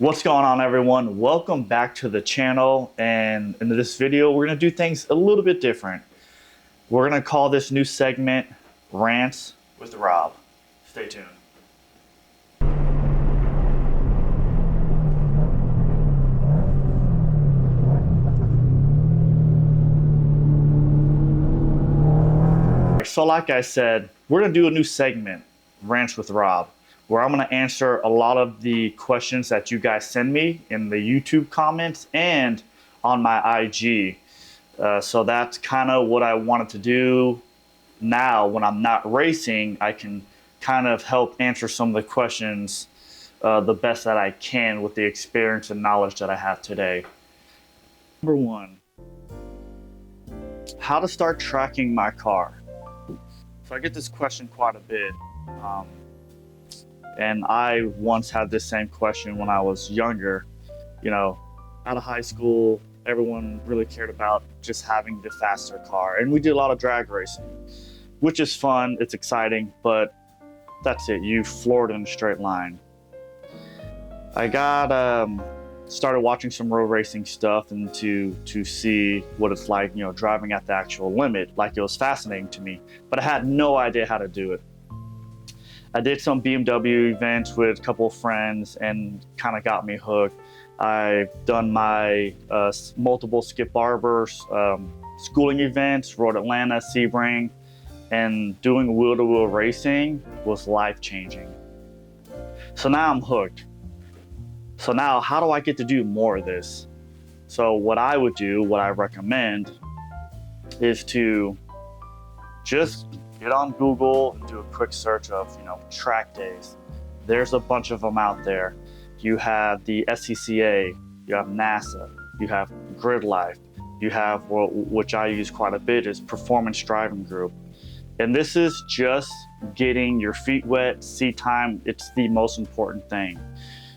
What's going on, everyone? Welcome back to the channel, and in this video we're going to do things a little bit different. We're going to call this new segment Rants with Rob. Stay tuned. So like I said, we're going to do a new segment, Rants with Rob, where I'm going to answer a lot of the questions that you guys send me in the YouTube comments and on my IG. So that's kind of what I wanted to do now. When I'm not racing, I can kind of help answer some of the questions the best that I can with the experience and knowledge that I have today. Number one, how to start tracking my car. So I get this question quite a bit. And I once had this same question when I was younger. You know, out of high school, everyone really cared about just having the faster car. And we did a lot of drag racing, which is fun, it's exciting, but that's it. You floored in a straight line. I got started watching some road racing stuff and to see what it's like, you know, driving at the actual limit. Like, it was fascinating to me, but I had no idea how to do it. I did some BMW events with a couple of friends and kind of got me hooked. I've done my multiple Skip Barber's schooling events, Road Atlanta, Sebring, and doing wheel-to-wheel racing was life-changing. So now I'm hooked. So now, how do I get to do more of this? So what I would do, what I recommend, is to just get on Google and do a quick search of, you know, track days. There's a bunch of them out there. You have the SCCA, you have NASA, you have Grid Life, you have, well, which I use quite a bit, is Performance Driving Group. And this is just getting your feet wet, seat time. It's the most important thing.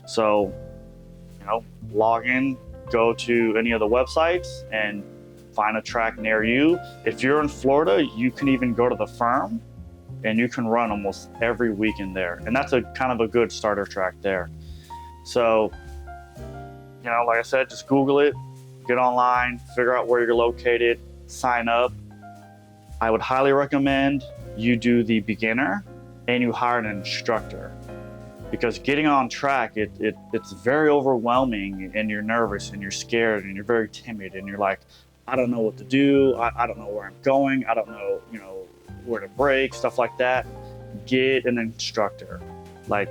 So, you know, log in, go to any of the websites and find a track near you. If you're in Florida, you can even go to the firm and you can run almost every weekend there. And that's a kind of a good starter track there. So, you know, like I said, just Google it, get online, figure out where you're located, sign up. I would highly recommend you do the beginner and you hire an instructor, because getting on track, it's very overwhelming, and you're nervous and you're scared and you're very timid and you're like, I don't know what to do. I don't know where I'm going. I don't know, you know, where to brake, stuff like that. Get an instructor. Like,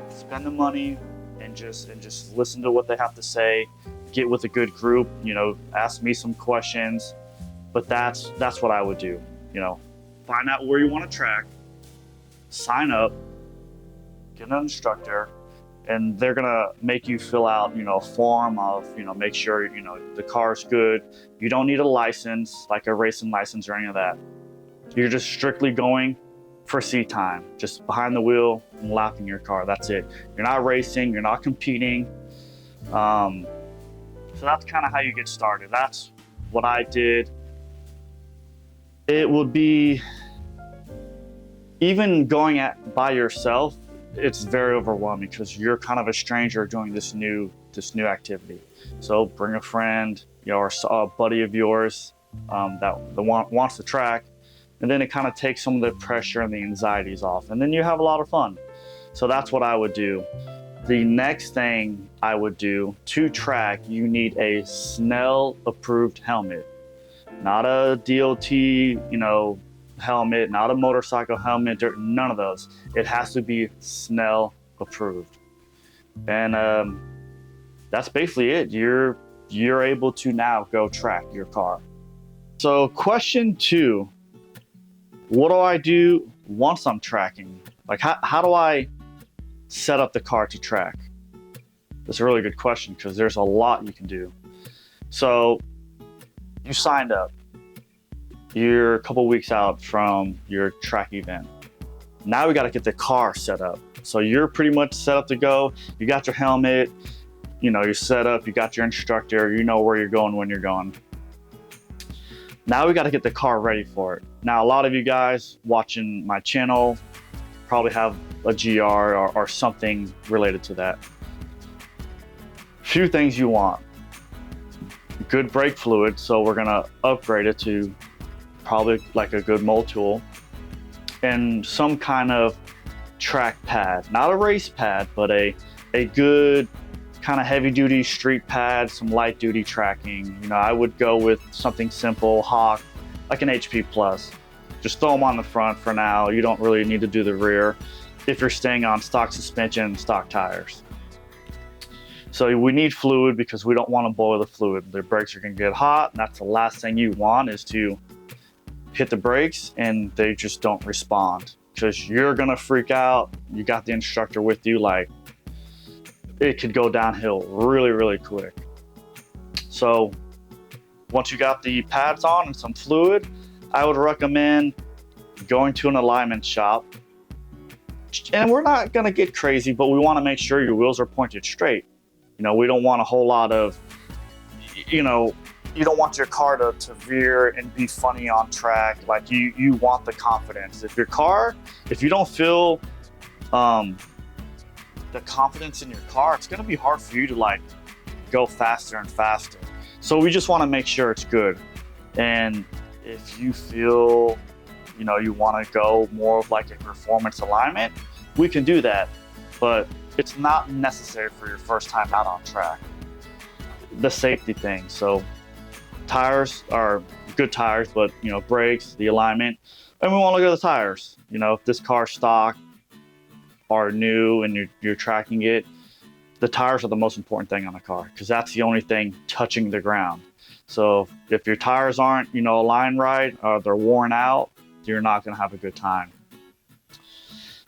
spend the money and just listen to what they have to say. Get with a good group, you know, ask me some questions. But that's what I would do. You know, find out where you want to track, sign up, get an instructor, and they're gonna make you fill out, you know, a form of, you know, make sure, you know, the car's good. You don't need a license, like a racing license or any of that. You're just strictly going for seat time, just behind the wheel and lapping your car. That's it. You're not racing, you're not competing. So that's kind of how you get started. That's what I did. It would be, even going by yourself, it's very overwhelming because you're kind of a stranger doing this new activity. So bring a friend, you know, or a buddy of yours that wants to track, and then it kind of takes some of the pressure and the anxieties off, and then you have a lot of fun. So that's what I would do. The next thing I would do to track, you need a Snell approved helmet, not a DOT, you know, helmet, not a motorcycle helmet, none of those. It has to be Snell approved. And that's basically it. You're able to now go track your car. So question 2, what do I do once I'm tracking? Like, how do I set up the car to track? That's a really good question, because there's a lot you can do. So you signed up. You're a couple weeks out from your track event. Now we got to get the car set up. So you're pretty much set up to go. You got your helmet, you know, you're set up, you got your instructor, you know where you're going when you're going. Now we got to get the car ready for it. Now, a lot of you guys watching my channel probably have a GR or something related to that. Few things you want. Good brake fluid, so we're gonna upgrade it to probably like a good mold tool, and some kind of track pad, not a race pad, but a good kind of heavy duty street pad, some light duty tracking. You know, I would go with something simple, Hawk, like an HP Plus. Just throw them on the front for now. You don't really need to do the rear if you're staying on stock suspension and stock tires. So we need fluid because we don't want to boil the fluid. The brakes are going to get hot, and that's the last thing you want, is to hit the brakes and they just don't respond, because you're going to freak out. You got the instructor with you, like it could go downhill really, really quick. So once you got the pads on and some fluid, I would recommend going to an alignment shop. And we're not going to get crazy, but we want to make sure your wheels are pointed straight. You know, we don't want a whole lot of, you know, you don't want your car to veer and be funny on track. Like you want the confidence. If you don't feel the confidence in your car, it's going to be hard for you to like go faster and faster. So we just want to make sure it's good. And if you feel, you know, you want to go more of like a performance alignment, we can do that. But it's not necessary for your first time out on track. The safety thing. So tires are good tires, but you know, brakes, the alignment, and we want to look at the tires. You know, if this car's stock or new and you're tracking it, the tires are the most important thing on a car, because that's the only thing touching the ground. So if your tires aren't, you know, aligned right, or they're worn out, you're not going to have a good time.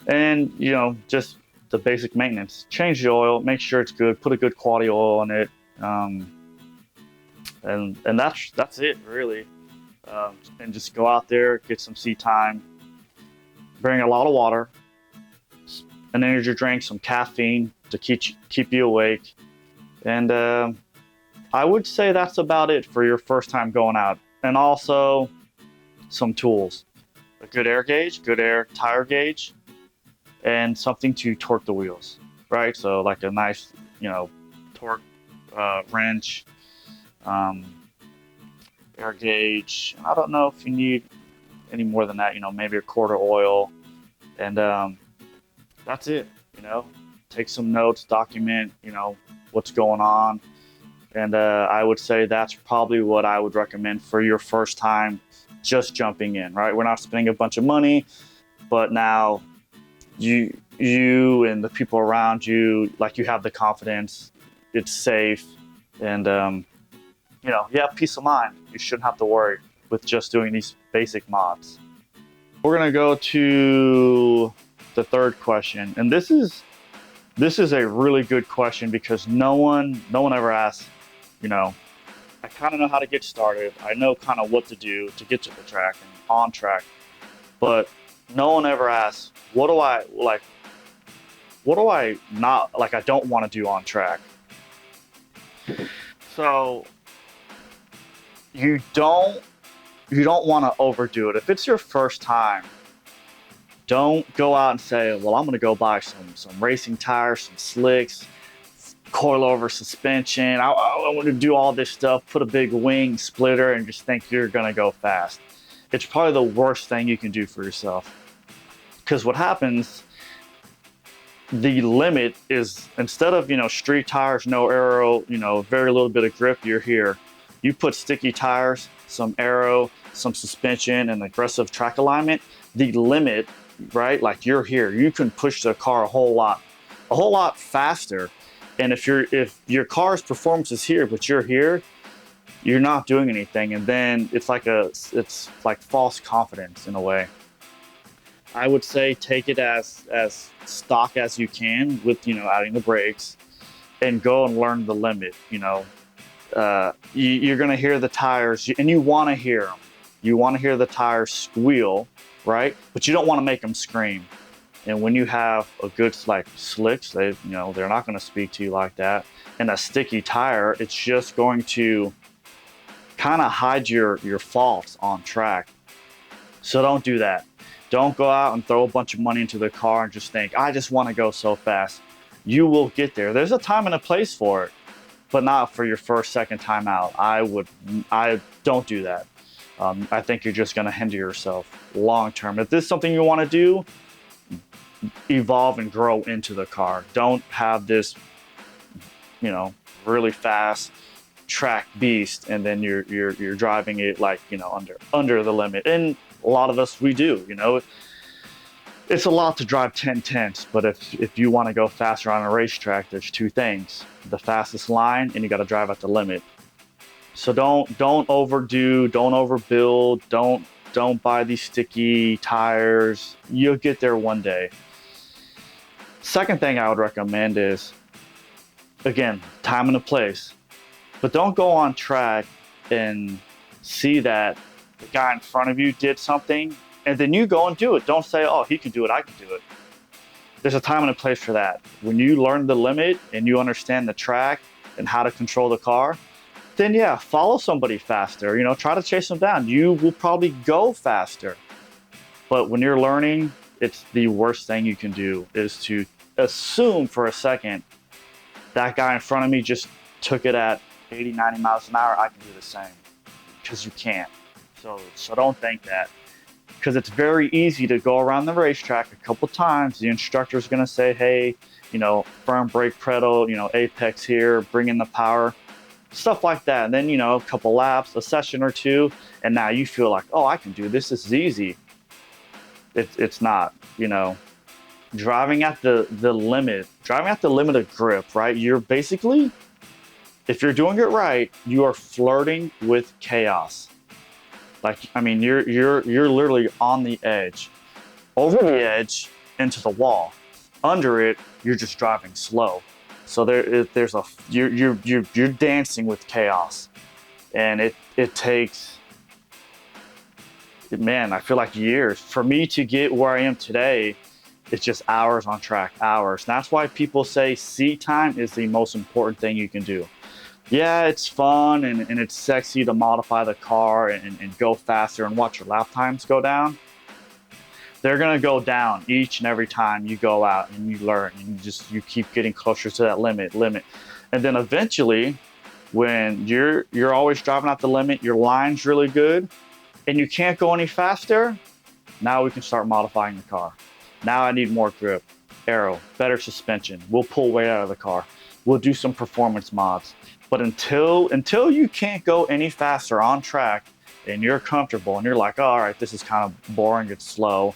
And you know, just the basic maintenance. Change the oil, make sure it's good, put a good quality oil in it, and that's it really. And just go out there, get some seat time, bring a lot of water, an energy drink, some caffeine to keep you awake, and I would say that's about it for your first time going out. And also some tools, a good air gauge, good air tire gauge, and something to torque the wheels, right? So like a nice, you know, torque wrench, air gauge. I don't know if you need any more than that, you know, maybe a quart of oil, and that's it. You know, take some notes, document, you know, what's going on. And I would say that's probably what I would recommend for your first time just jumping in, right? We're not spending a bunch of money, but now you and the people around you, like, you have the confidence, it's safe, and you know, you have peace of mind. You shouldn't have to worry with just doing these basic mods. We're gonna go to the third question, and this is a really good question, because no one ever asks, you know, I kind of know how to get started, I know kind of what to do to get to the track and on track, but no one ever asks, what do I not like, I don't want to do on track. So you don't want to overdo it. If it's your first time, don't go out and say, well, I'm going to go buy some racing tires, some slicks, coilover suspension. I want to do all this stuff, put a big wing splitter, and just think you're going to go fast. It's probably the worst thing you can do for yourself. Because what happens, the limit is, instead of, you know, street tires, no aero, you know, very little bit of grip, you're here. You put sticky tires, some aero, some suspension, and aggressive track alignment, the limit, right? Like, you're here. You can push the car a whole lot faster. And if your car's performance is here, but you're here, you're not doing anything. And then it's like false confidence in a way. I would say take it as stock as you can, with, you know, adding the brakes, and go and learn the limit. You know, you're going to hear the tires, and you want to hear them. You want to hear the tires squeal, right? But you don't want to make them scream. And when you have a good, like, slicks, they're not going to speak to you like that. And a sticky tire, it's just going to kind of hide your faults on track. So don't do that. Don't go out and throw a bunch of money into the car and just think, I just want to go so fast. You will get there. There's a time and a place for it. but not for your first, second time out. I don't do that. I think you're just going to hinder yourself long term. If this is something you want to do, evolve and grow into the car. Don't have this, really fast track beast, and then you're driving it like, under the limit. And a lot of us, we do, it's a lot to drive 10/10, but if you want to go faster on a racetrack, there's two things: the fastest line, and you got to drive at the limit. So don't overdo, don't overbuild, don't buy these sticky tires. You'll get there one day. Second thing I would recommend is, again, time and a place. But don't go on track and see that the guy in front of you did something, and then you go and do it. Don't say, oh, he can do it, I can do it. There's a time and a place for that. When you learn the limit and you understand the track and how to control the car, then yeah, follow somebody faster. Try to chase them down. You will probably go faster. But when you're learning, it's the worst thing you can do is to assume for a second that guy in front of me just took it at 80, 90 miles an hour, I can do the same. Because you can't. So don't think that. Because it's very easy to go around the racetrack a couple times. The instructor's going to say, hey, firm brake pedal, apex here, bring in the power, stuff like that. And then, a couple laps, a session or two, and now you feel like, oh, I can do this. This is easy. It's not, driving at the limit of grip, right? You're basically, if you're doing it right, you are flirting with chaos. You're literally on the edge, over the edge, into the wall. Under it, you're just driving slow. So you're dancing with chaos, and it takes, man, I feel like years for me to get where I am today. It's just hours on track, hours. And that's why people say seat time is the most important thing you can do. Yeah, it's fun and it's sexy to modify the car and go faster and watch your lap times go down. They're gonna go down each and every time you go out and you learn, and you keep getting closer to that limit. And then eventually, when you're always driving at the limit, your line's really good, and you can't go any faster, now we can start modifying the car. Now I need more grip, aero, better suspension. We'll pull weight out of the car. We'll do some performance mods. But until you can't go any faster on track and you're comfortable and you're like, oh, all right, this is kind of boring, it's slow.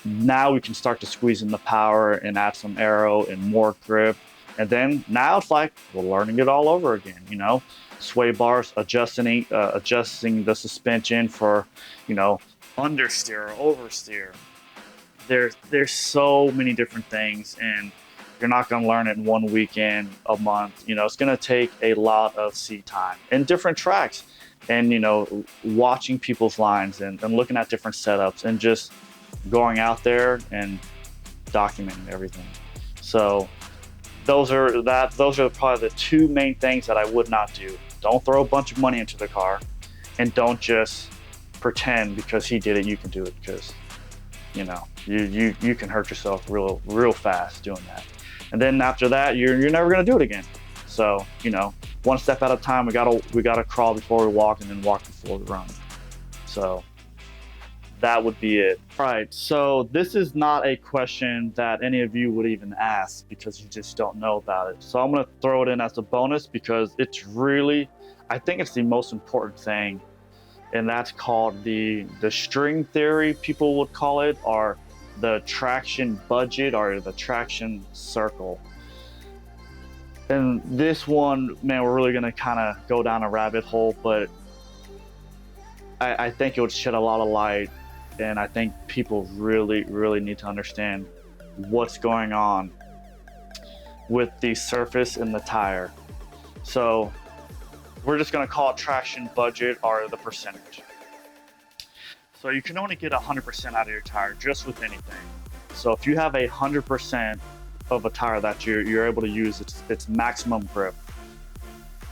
Now we can start to squeeze in the power and add some aero and more grip. And then now it's like we're learning it all over again, Sway bars, adjusting the suspension for, understeer or oversteer. There's so many different things, and you're not going to learn it in one weekend, a month. It's going to take a lot of seat time and different tracks, and watching people's lines and looking at different setups and just going out there and documenting everything. So those are probably the two main things that I would not do. Don't throw a bunch of money into the car, and don't just pretend because he did it, you can do it, because you can hurt yourself real fast doing that. And then after that, you're never gonna do it again. So, one step at a time. We gotta crawl before we walk, and then walk before we run. So that would be it. All right, so this is not a question that any of you would even ask because you just don't know about it. So I'm gonna throw it in as a bonus because I think it's the most important thing, and that's called the string theory, people would call it, or the traction budget, or the traction circle. And this one, man, we're really gonna kind of go down a rabbit hole, but I think it would shed a lot of light, and I think people really need to understand what's going on with the surface and the tire. So we're just gonna call it traction budget, or the percentage. So you can only get 100% out of your tire just with anything. So if you have 100% of a tire that you're able to use its maximum grip.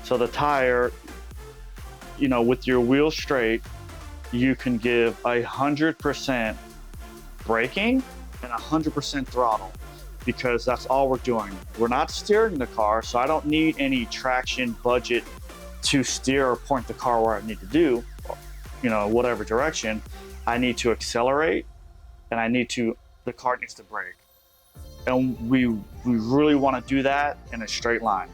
So the tire, with your wheel straight, you can give 100% braking and 100% throttle. because that's all we're doing. We're not steering the car, so I don't need any traction budget to steer or point the car where I need to do, whatever direction. I need to accelerate, and the car needs to brake. And we really want to do that in a straight line.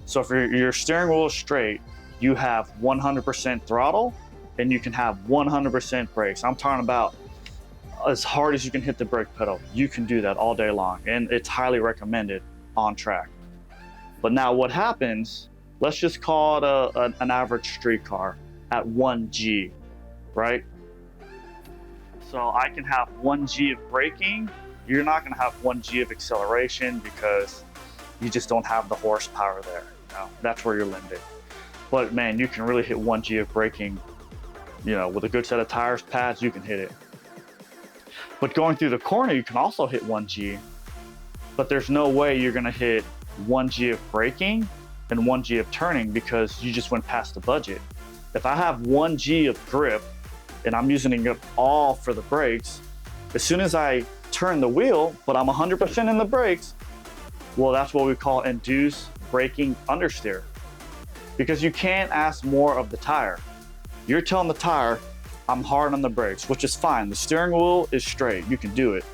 So if your steering wheel is straight, you have 100% throttle, and you can have 100% brakes. I'm talking about as hard as you can hit the brake pedal. You can do that all day long, and it's highly recommended on track. But now what happens, let's just call it an average street car at 1G, right? So I can have 1G of braking. You're not going to have 1G of acceleration because you just don't have the horsepower there. That's where you're limited. But man, you can really hit 1G of braking. With a good set of tires, pads, you can hit it. But going through the corner, you can also hit 1G. But there's no way you're going to hit 1G of braking and 1G of turning because you just went past the budget. If I have 1G of grip and I'm using it all for the brakes, as soon as I turn the wheel, but I'm 100% in the brakes, well, that's what we call induced braking understeer. Because you can't ask more of the tire. You're telling the tire, I'm hard on the brakes, which is fine. The steering wheel is straight, you can do it.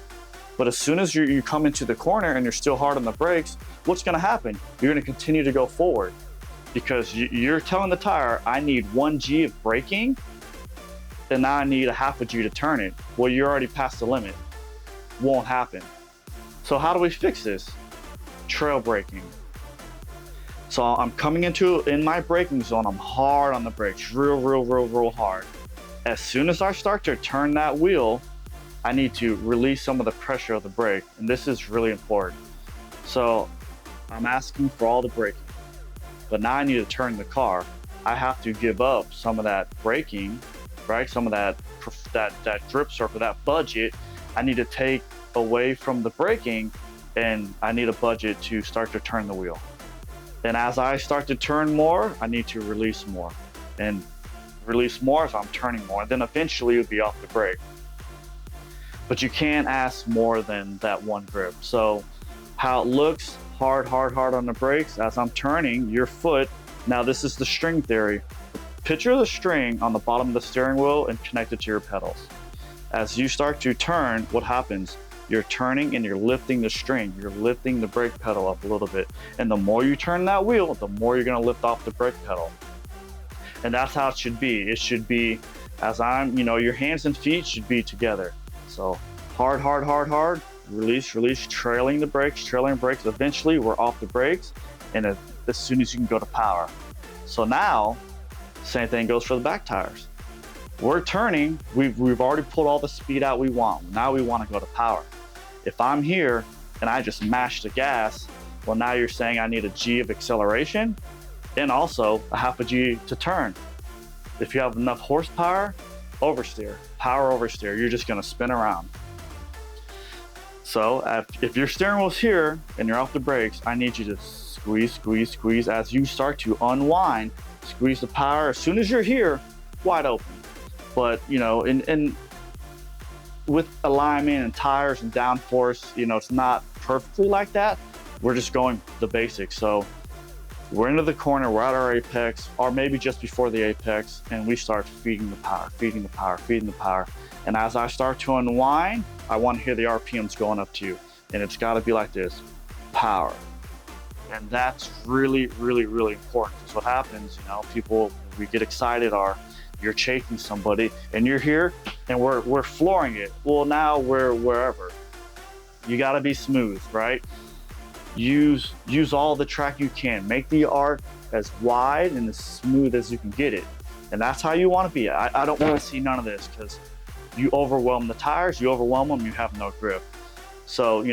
But as soon as you come into the corner and you're still hard on the brakes, what's gonna happen? You're gonna continue to go forward because you're telling the tire, I need 1G of braking, and now I need a half a G to turn it. Well, you're already past the limit. Won't happen. So how do we fix this? Trail braking. So I'm coming in my braking zone, I'm hard on the brakes, real hard. As soon as I start to turn that wheel, I need to release some of the pressure of the brake, and this is really important. So I'm asking for all the braking, but now I need to turn the car. I have to give up some of that braking, right? Some of that grip surface, that budget, I need to take away from the braking, and I need a budget to start to turn the wheel. And as I start to turn more, I need to release more, and release more as I'm turning more. And then eventually it'll be off the brake. But you can't ask more than that one grip. So how it looks, hard on the brakes. As I'm turning your foot, now this is the string theory. Picture the string on the bottom of the steering wheel and connect it to your pedals. As you start to turn, what happens? You're turning and you're lifting the string. You're lifting the brake pedal up a little bit. And the more you turn that wheel, the more you're gonna lift off the brake pedal. And that's how it should be. It should be as your hands and feet should be together. So hard, release, trailing the brakes. Eventually we're off the brakes, and as soon as you can go to power. So now, same thing goes for the back tires. We're turning, we've already pulled all the speed out we want. Now we want to go to power. If I'm here and I just mash the gas, well, now you're saying I need a G of acceleration and also a half a G to turn. If you have enough horsepower, oversteer, power oversteer, you're just gonna spin around. So if your steering wheel's here and you're off the brakes, I need you to squeeze. As you start to unwind, squeeze the power. As soon as you're here, wide open. But and with alignment and tires and downforce, it's not perfectly like that. We're just going the basics. So we're into the corner, we're at our apex, or maybe just before the apex, and we start feeding the power. And as I start to unwind, I want to hear the RPMs going up too. And it's got to be like this, power. And that's really important. Because what happens, people, we get excited, or you're chasing somebody and you're here and we're flooring it. Well, now we're wherever. You got to be smooth, right? Use all the track you can. Make the arc as wide and as smooth as you can get it. And that's how you want to be. I don't want to see none of this, because you overwhelm the tires, you overwhelm them, you have no grip. So,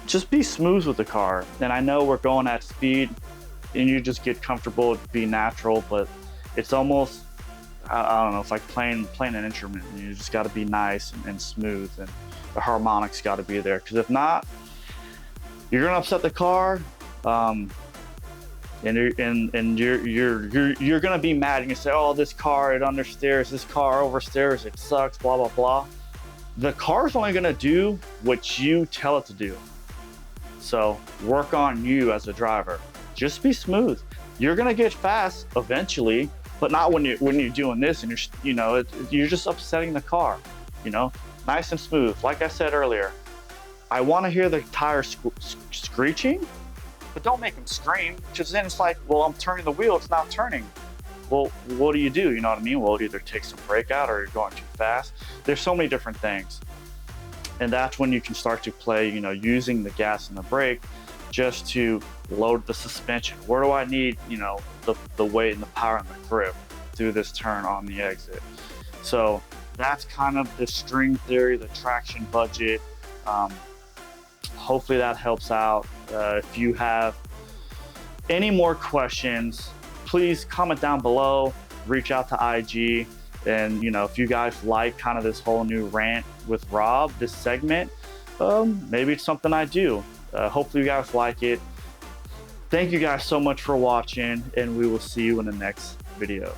just be smooth with the car. And I know we're going at speed and you just get comfortable, be natural, but it's almost, I don't know, it's like playing an instrument. You just got to be nice and smooth, and the harmonics got to be there. Because if not, you're gonna upset the car, and you're gonna be mad. You can say, "Oh, this car, it understeers. This car oversteers. It sucks." Blah blah blah. The car's only gonna do what you tell it to do. So work on you as a driver. Just be smooth. You're gonna get fast eventually, but not when you're doing this and you're just upsetting the car. Nice and smooth. Like I said earlier, I want to hear the tires screeching, but don't make them scream, because then it's like, well, I'm turning the wheel, it's not turning. Well, what do? You know what I mean? Well, it either takes some brake out or you're going too fast. There's so many different things. And that's when you can start to play, using the gas and the brake just to load the suspension. Where do I need, the weight and the power and the grip through this turn on the exit? So that's kind of the string theory, the traction budget. Hopefully that helps out. If you have any more questions, please comment down below, reach out to IG. And if you guys like kind of this whole new rant with Rob, this segment, maybe it's something I do. Hopefully you guys like it. Thank you guys so much for watching, and we will see you in the next video.